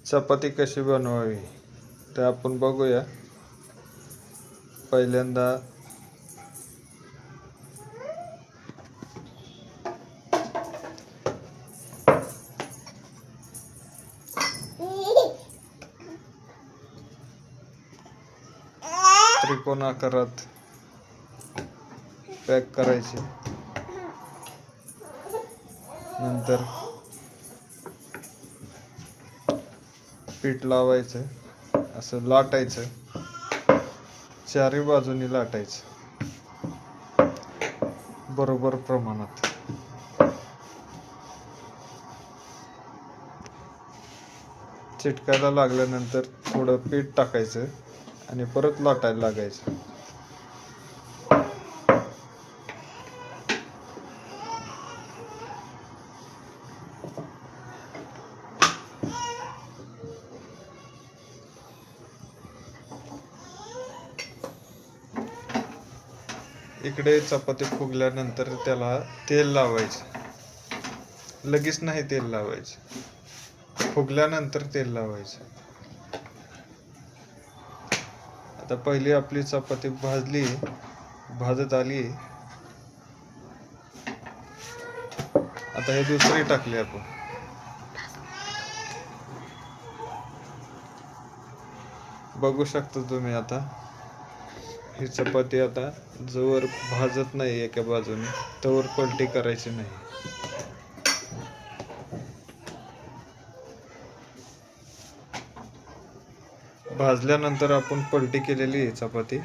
चपाती कशी बनवावी ते आपण बघूया. पहिल्यांदा त्रिकोण आकारात पॅक करायचे. नंतर पीठ लावायचं, असं लाटायचं, चारी बाजूनी लाटायचं बरोबर प्रमाणात. चिटकायला लागल्यानंतर थोडं पीठ टाकायचं आणि परत लाटायला लागायचं. इकडे चपाती फुगल्यानंतर त्याला तेल लावायचं. लगेच नाही तेल लावायचं, फुगल्यानंतर तेल लावायचं. आता पहिली आपली चपाती भाजत आली. आता हे दुसरी टाकली आपण. बघू शकता तुम्ही आता ही चपाती आता जोवर भाजत नाही एका बाजूने तोवर पलटी करायची नाही. भाजल्यानंतर आपण पलटी केलेली आहे चपाती.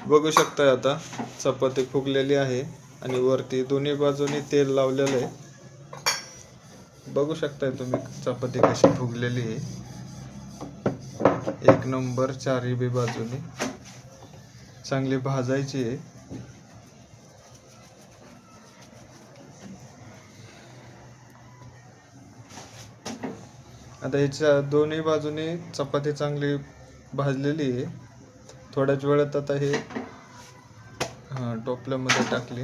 बघू शकताय आता चपाती फुगलेली आहे आणि वरती दोन्ही बाजूनी तेल लावलेलं आहे. बघू शकताय तुम्ही चपाती कशी फुगलेली आहे. एक नंबर चारी बी बाजूनी चांगली भाजायची आहे. आता ह्याच्या दोन्ही बाजूनी चपाती चांगली भाजलेली आहे. थोड्याच वेळात आता हे टोपल्यामध्ये टाकली.